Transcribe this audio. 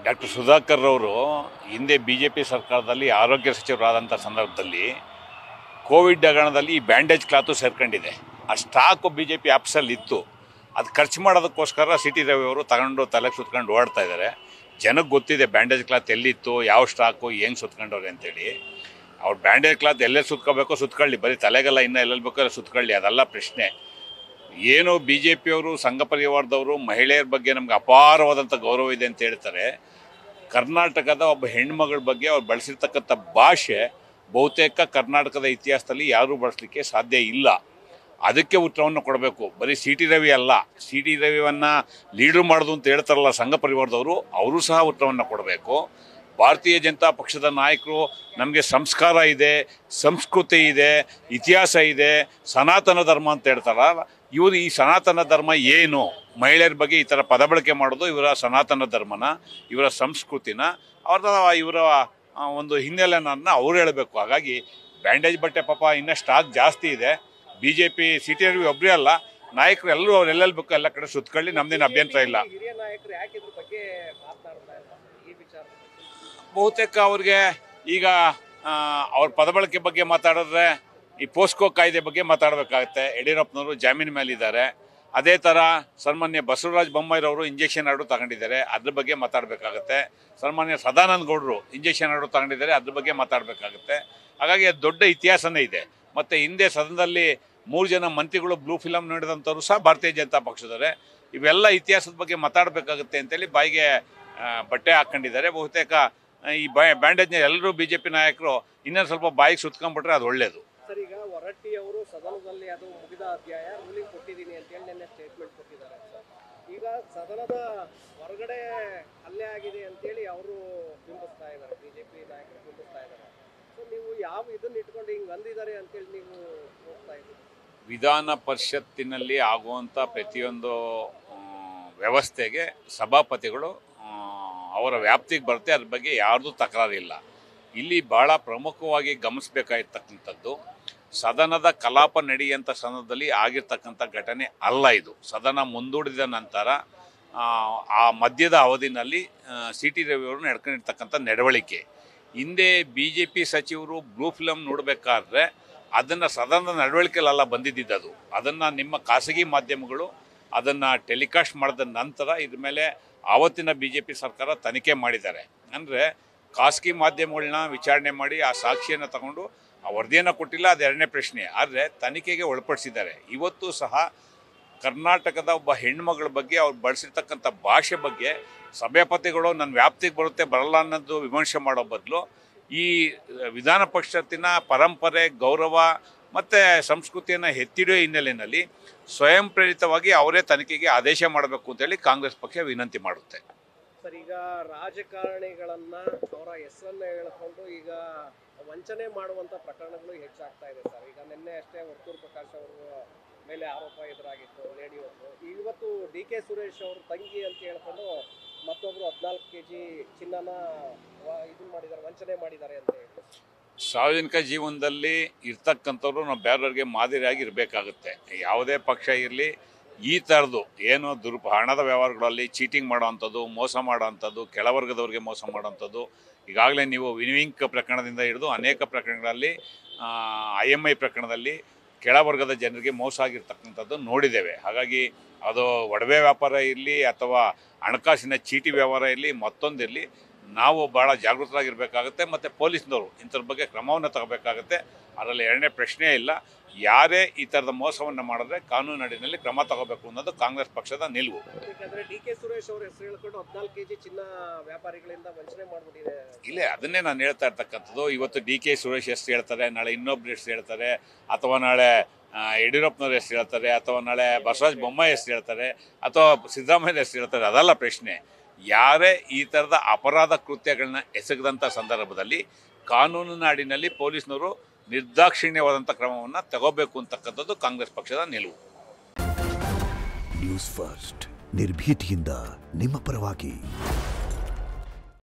Doctor Sudhakar ಅವರು ಹಿಂದೆ BJP ಸರ್ಕಾರದಲ್ಲಿ ಆರೋಗ್ಯ ಸಚಿವರಾದಂಥ ಸಂದರ್ಭದಲ್ಲಿ ಕೋವಿಡ್ ಹಗರಣದಲ್ಲಿ ಈ ಬ್ಯಾಂಡೇಜ್ ಕ್ಲಾತು ಸೇರ್ಕೊಂಡಿದೆ. ಆ ಸ್ಟಾಕು BJP ಆಫೀಸಲ್ಲಿ ಇತ್ತು. ಅದು ಖರ್ಚು ಮಾಡೋದಕ್ಕೋಸ್ಕರ CT ರವಿ ಅವರು ತಗೊಂಡು ತಲೆಗೆ ಸುತ್ಕೊಂಡು ಓಡ್ತಾ ಇದ್ದಾರೆ. ಜನಕ್ಕೆ ಗೊತ್ತಿದೆ ಬ್ಯಾಂಡೇಜ್ ಕ್ಲಾತ್ ಎಲ್ಲಿತ್ತು, ಯಾವ ಸ್ಟಾಕು, ಹೆಂಗೆ ಸುತ್ಕೊಂಡವ್ರೆ ಅಂತೇಳಿ. ಅವ್ರು ಬ್ಯಾಂಡೇಜ್ ಕ್ಲಾತ್ ಎಲ್ಲೇ ಸುತ್ಕೋಬೇಕೋ ಸುತ್ಕೊಳ್ಳಿ, ಬರೀ ತಲೆಗೆಲ್ಲ ಇನ್ನೂ ಎಲ್ಲೆಲ್ಲಿ ಬೇಕೋ ಸುತ್ಕೊಳ್ಳಿ, ಅದೆಲ್ಲ ಪ್ರಶ್ನೆ. ಏನು BJP ಅವರು ಸಂಘ ಪರಿವಾರದವರು ಮಹಿಳೆಯರ ಬಗ್ಗೆ ನಮ್ಗೆ ಅಪಾರವಾದಂಥ ಗೌರವ ಇದೆ ಅಂತ ಹೇಳ್ತಾರೆ. ಕರ್ನಾಟಕದ ಒಬ್ಬ ಹೆಣ್ಮಗಳ ಬಗ್ಗೆ ಅವ್ರು ಬಳಸಿರ್ತಕ್ಕಂಥ ಭಾಷೆ ಬಹುತೇಕ ಕರ್ನಾಟಕದ ಇತಿಹಾಸದಲ್ಲಿ ಯಾರೂ ಬಳಸಲಿಕ್ಕೆ ಸಾಧ್ಯ ಇಲ್ಲ. ಅದಕ್ಕೆ ಉತ್ತರವನ್ನು ಕೊಡಬೇಕು. ಬರೀ CT ರವಿ ಅಲ್ಲ, CT ರವಿಯನ್ನು ಲೀಡ್ರ್ ಮಾಡೋದು ಅಂತ ಹೇಳ್ತಾರಲ್ಲ ಸಂಘ ಪರಿವಾರದವರು, ಅವರು ಸಹ ಉತ್ತರವನ್ನು ಕೊಡಬೇಕು. ಭಾರತೀಯ ಜನತಾ ಪಕ್ಷದ ನಾಯಕರು ನಮಗೆ ಸಂಸ್ಕಾರ ಇದೆ, ಸಂಸ್ಕೃತಿ ಇದೆ, ಇತಿಹಾಸ ಇದೆ, ಸನಾತನ ಧರ್ಮ ಅಂತ ಹೇಳ್ತಾರಲ್ಲ, ಇವರು ಈ ಸನಾತನ ಧರ್ಮ ಏನು, ಮಹಿಳೆಯರ ಬಗ್ಗೆ ಈ ಥರ ಪದ ಬಳಕೆ ಮಾಡೋದು ಇವರ ಸನಾತನ ಧರ್ಮನ, ಇವರ ಸಂಸ್ಕೃತಿನ, ಇವರ ಒಂದು ಹಿನ್ನೆಲೆನ ಅವ್ರು ಹೇಳಬೇಕು. ಹಾಗಾಗಿ ಬ್ಯಾಂಡೇಜ್ ಬಟ್ಟೆ ಪಾಪ ಇನ್ನೂ ಸ್ಟಾಕ್ ಜಾಸ್ತಿ ಇದೆ. BJP CT ರವಿ ಒಬ್ಬರೇ ಅಲ್ಲ, ನಾಯಕರು ಎಲ್ಲರೂ ಅವ್ರು ಎಲ್ಲೆಲ್ಲಿ ಬೇಕು ಎಲ್ಲ ಕಡೆ ಸುತ್ಕೊಳ್ಳಿ, ನಮ್ದೇನು ಅಭ್ಯಂತರ ಇಲ್ಲ. ಬಹುತೇಕ ಅವ್ರಿಗೆ ಈಗ ಅವ್ರ ಪದ ಬಳಕೆ ಬಗ್ಗೆ ಮಾತಾಡಿದ್ರೆ ಈ ಪೋಸ್ಕೋ ಕಾಯ್ದೆ ಬಗ್ಗೆ ಮಾತಾಡಬೇಕಾಗತ್ತೆ. ಯಡಿಯೂರಪ್ಪನವರು ಜಾಮೀನು ಮೇಲಿದ್ದಾರೆ. ಅದೇ ಥರ ಸನ್ಮಾನ್ಯ ಬಸವರಾಜ ಬೊಮ್ಮಾಯಿರವರು ಇಂಜೆಕ್ಷನ್ ಆರ್ಡರ್ ತಗೊಂಡಿದ್ದಾರೆ, ಅದ್ರ ಬಗ್ಗೆ ಮಾತಾಡಬೇಕಾಗತ್ತೆ. ಸನ್ಮಾನ್ಯ ಸದಾನಂದ ಗೌಡರು ಇಂಜೆಕ್ಷನ್ ಆರ್ಡರ್ ತಗೊಂಡಿದ್ದಾರೆ, ಅದ್ರ ಬಗ್ಗೆ ಮಾತಾಡಬೇಕಾಗತ್ತೆ. ಹಾಗಾಗಿ ಅದು ದೊಡ್ಡ ಇತಿಹಾಸನೇ ಇದೆ. ಮತ್ತು ಹಿಂದೆ ಸದನದಲ್ಲಿ 3 ಜನ ಮಂತ್ರಿಗಳು ಬ್ಲೂ ಫಿಲಮ್ ನೋಡಿದಂಥವ್ರು ಸಹ ಭಾರತೀಯ ಜನತಾ ಪಕ್ಷದವರೇ. ಇವೆಲ್ಲ ಇತಿಹಾಸದ ಬಗ್ಗೆ ಮಾತಾಡಬೇಕಾಗುತ್ತೆ ಅಂತೇಳಿ ಬಾಯಿಗೆ ಬಟ್ಟೆ ಹಾಕ್ಕೊಂಡಿದ್ದಾರೆ. ಬಹುತೇಕ ಈ ಬ್ಯಾಂಡೇಜ್ನ ಎಲ್ಲರೂ BJP ನಾಯಕರು ಇನ್ನೊಂದು ಸ್ವಲ್ಪ ಬಾಯಿಗೆ ಸುತ್ಕೊಂಡ್ಬಿಟ್ರೆ ಅದು ಒಳ್ಳೆಯದು. ಸರ್, ಈಗ ಹೊರಟ್ಟಿ ಅವರು ಸದನದಲ್ಲಿ ಅದು ಮುಗಿದ ಅಧ್ಯಾಯ ರೂಲಿಂಗ್ ಕೊಟ್ಟಿದ್ದೀನಿ ಅಂತೇಳಿ ನಿನ್ನೆ ಸ್ಟೇಟ್ಮೆಂಟ್ ಕೊಟ್ಟಿದ್ದಾರೆ. ಈಗ ಸದನದ ಹೊರಗಡೆ ಹಲ್ಲೆ ಆಗಿದೆ ಅಂತೇಳಿ ಅವರು ಬಿಂಬಿಸ್ತಾ ಇದ್ದಾರೆ, BJP ನಾಯಕರು ಬಿಂಬಿಸ್ತಾ ಇದ್ದಾರೆ. ಸೊ ನೀವು ಯಾವ ಇದನ್ನ ಇಟ್ಕೊಂಡು ಹಿಂಗೆ ಅಂದಿದ್ದಾರೆ ಅಂತೇಳಿ ನೀವು ಹೋಗ್ತಾ ಇದ್ದೀರಿ? ವಿಧಾನ ಪರಿಷತ್ತಿನಲ್ಲಿ ಆಗುವಂಥ ಪ್ರತಿಯೊಂದು ವ್ಯವಸ್ಥೆಗೆ ಸಭಾಪತಿಗಳು ಅವರ ವ್ಯಾಪ್ತಿಗೆ ಬರುತ್ತೆ, ಅದ್ರ ಬಗ್ಗೆ ಯಾರ್ದು ತಕರಾರಿಲ್ಲ. ಇಲ್ಲಿ ಭಾಳ ಪ್ರಮುಖವಾಗಿ ಗಮನಿಸಬೇಕಾಗಿರ್ತಕ್ಕಂಥದ್ದು, ಸದನದ ಕಲಾಪ ನಡೆಯುವಂಥ ಸಂದರ್ಭದಲ್ಲಿ ಆಗಿರ್ತಕ್ಕಂಥ ಘಟನೆ ಅಲ್ಲ ಇದು. ಸದನ ಮುಂದೂಡಿದ ನಂತರ ಆ ಮಧ್ಯದ ಅವಧಿನಲ್ಲಿ CT ರವಿಯವರು ನಡ್ಕೊಂಡಿರ್ತಕ್ಕಂಥ ನಡವಳಿಕೆ. ಹಿಂದೆ BJP ಸಚಿವರು ಬ್ಲೂ ಫಿಲಮ್ ನೋಡಬೇಕಾದ್ರೆ ಅದನ್ನು ಸದನದ ನಡವಳಿಕೆಯಲ್ಲೆಲ್ಲ ಬಂದಿದ್ದದು. ಅದನ್ನು ನಿಮ್ಮ ಖಾಸಗಿ ಮಾಧ್ಯಮಗಳು ಅದನ್ನು ಟೆಲಿಕಾಸ್ಟ್ ಮಾಡಿದ ನಂತರ ಇದ್ರ ಮೇಲೆ ಆವತ್ತಿನ BJP ಸರ್ಕಾರ ತನಿಖೆ ಮಾಡಿದ್ದಾರೆ. ಅಂದರೆ ಖಾಸಗಿ ಮಾಧ್ಯಮಗಳನ್ನ ವಿಚಾರಣೆ ಮಾಡಿ ಆ ಸಾಕ್ಷಿಯನ್ನು ತಗೊಂಡು ಆ ವರದಿಯನ್ನು ಕೊಟ್ಟಿಲ್ಲ, ಅದು ಎರಡನೇ ಪ್ರಶ್ನೆ. ಆದರೆ ತನಿಖೆಗೆ ಒಳಪಡಿಸಿದ್ದಾರೆ. ಇವತ್ತು ಸಹ ಕರ್ನಾಟಕದ ಒಬ್ಬ ಹೆಣ್ಮಗಳ ಬಗ್ಗೆ ಅವ್ರು ಬಳಸಿರ್ತಕ್ಕಂಥ ಭಾಷೆ ಬಗ್ಗೆ ಸಭಾಪತಿಗಳು ನನ್ನ ವ್ಯಾಪ್ತಿಗೆ ಬರುತ್ತೆ ಬರಲ್ಲ ಅನ್ನೋದು ವಿಮರ್ಶೆ ಮಾಡೋ ಬದಲು ಈ ವಿಧಾನ ಪರಿಷತ್ತಿನ ಪರಂಪರೆ, ಗೌರವ ಮತ್ತು ಸಂಸ್ಕೃತಿಯನ್ನು ಎತ್ತಿಡೋ ಹಿನ್ನೆಲೆಯಲ್ಲಿ ಸ್ವಯಂ ಪ್ರೇರಿತವಾಗಿ ಅವರೇ ತನಿಖೆಗೆ ಆದೇಶ ಮಾಡಬೇಕು ಅಂತೇಳಿ ಕಾಂಗ್ರೆಸ್ ಪಕ್ಷ ವಿನಂತಿ ಮಾಡುತ್ತೆ. ಸರ್, ಈಗ ರಾಜಕಾರಣಿಗಳನ್ನ ಅವರ ಹೆಸರನ್ನ ಹೇಳ್ಕೊಂಡು ಈಗ ವಂಚನೆ ಮಾಡುವಂಥ ಪ್ರಕರಣಗಳು ಹೆಚ್ಚಾಗ್ತಾ ಇದೆ ಸರ್. ಈಗ ನಿನ್ನೆ ಅಷ್ಟೇ ವರ್ತೂರು ಪ್ರಕಾಶ್ ಅವರ ಮೇಲೆ ಆರೋಪ ಎದುರಾಗಿತ್ತು ಲೇಡಿ ಅವರು. ಇವತ್ತು DK ಸುರೇಶ್ ಅವರು ತಂಗಿ ಅಂತ ಹೇಳ್ಕೊಂಡು ಮತ್ತೊಬ್ಬರು 14 kg ಚಿನ್ನನ ಇದನ್ನ ಮಾಡಿದ್ದಾರೆ, ವಂಚನೆ ಮಾಡಿದ್ದಾರೆ ಅಂತ ಹೇಳಿ. ಸಾರ್ವಜನಿಕ ಜೀವನದಲ್ಲಿ ಇರ್ತಕ್ಕಂಥವ್ರು ನಾವು ಬೇರೆಯವ್ರಿಗೆ ಮಾದರಿಯಾಗಿ ಇರಬೇಕಾಗುತ್ತೆ. ಯಾವುದೇ ಪಕ್ಷ ಇರಲಿ, ಈ ಥರದ್ದು ಏನು ಹಣದ ವ್ಯವಹಾರಗಳಲ್ಲಿ ಚೀಟಿಂಗ್ ಮಾಡೋವಂಥದ್ದು, ಮೋಸ ಮಾಡೋವಂಥದ್ದು, ಕೆಳವರ್ಗದವ್ರಿಗೆ ಮೋಸ ಮಾಡೋವಂಥದ್ದು ಈಗಾಗಲೇ ನೀವು ವಿನಿಂಕ್ ಪ್ರಕರಣದಿಂದ ಹಿಡಿದು ಅನೇಕ ಪ್ರಕರಣಗಳಲ್ಲಿ IMI ಪ್ರಕರಣದಲ್ಲಿ ಕೆಳವರ್ಗದ ಜನರಿಗೆ ಮೋಸ ಆಗಿರ್ತಕ್ಕಂಥದ್ದು ನೋಡಿದ್ದೇವೆ. ಹಾಗಾಗಿ ಅದು ಒಡವೆ ವ್ಯಾಪಾರ ಇರಲಿ ಅಥವಾ ಹಣಕಾಸಿನ ಚೀಟಿ ವ್ಯವಹಾರ ಇರಲಿ, ಮತ್ತೊಂದಿರಲಿ, ನಾವು ಭಾಳ ಜಾಗೃತರಾಗಿರಬೇಕಾಗುತ್ತೆ. ಮತ್ತು ಪೊಲೀಸ್ನವರು ಇಂಥದ್ರ ಬಗ್ಗೆ ಕ್ರಮವನ್ನು ತಗೋಬೇಕಾಗುತ್ತೆ. ಅದರಲ್ಲಿ ಎರಡನೇ ಪ್ರಶ್ನೆ ಇಲ್ಲ. ಯಾರೇ ಈ ಥರದ ಮೋಸವನ್ನು ಮಾಡಿದ್ರೆ ಕಾನೂನು ಅಡಿಯಲ್ಲಿ ಕ್ರಮ ತಗೋಬೇಕು ಅನ್ನೋದು ಕಾಂಗ್ರೆಸ್ ಪಕ್ಷದ ನಿಲುವು. ಯಾಕಂದರೆ DK ಸುರೇಶ್ ಅವರು ಹೆಸರು ಹೇಳ್ಕೊಂಡು 14 kg ಚಿನ್ನ ವ್ಯಾಪಾರಿಗಳಿಂದ ವಂಚನೆ ಮಾಡಿಬಿಟ್ಟಿದೆ. ಇಲ್ಲೇ ಅದನ್ನೇ ನಾನು ಹೇಳ್ತಾ ಇರ್ತಕ್ಕಂಥದ್ದು. ಇವತ್ತು DK ಸುರೇಶ್ ಹೆಸರು ಹೇಳ್ತಾರೆ, ನಾಳೆ ಇನ್ನೊಬ್ರು ಹೆಸರು ಹೇಳ್ತಾರೆ, ಅಥವಾ ನಾಳೆ ಯಡಿಯೂರಪ್ಪನವ್ರ ಹೆಸರು ಹೇಳ್ತಾರೆ, ಅಥವಾ ನಾಳೆ ಬಸವರಾಜ ಬೊಮ್ಮಾಯಿ ಹೆಸರು ಹೇಳ್ತಾರೆ, ಅಥವಾ ಸಿದ್ದರಾಮಯ್ಯ ಹೆಸರು ಹೇಳ್ತಾರೆ. ಅದಲ್ಲ ಪ್ರಶ್ನೆ. ಯಾರೇ ಈ ಥರದ ಅಪರಾಧ ಕೃತ್ಯಗಳನ್ನ ಎಸಗದಂಥ ಸಂದರ್ಭದಲ್ಲಿ ಕಾನೂನಿನ ಅಡಿನಲ್ಲಿ ಪೊಲೀಸ್ನವರು ನಿರ್ದಾಕ್ಷಿಣ್ಯವಾದಂಥ ಕ್ರಮವನ್ನು ತಗೋಬೇಕು ಅಂತಕ್ಕಂಥದ್ದು ಕಾಂಗ್ರೆಸ್ ಪಕ್ಷದ ನಿಲುವು. ನ್ಯೂಸ್ ಫಸ್ಟ್, ನಿರ್ಭೀತಿಯಿಂದ ನಿಮ್ಮ ಪರವಾಗಿ.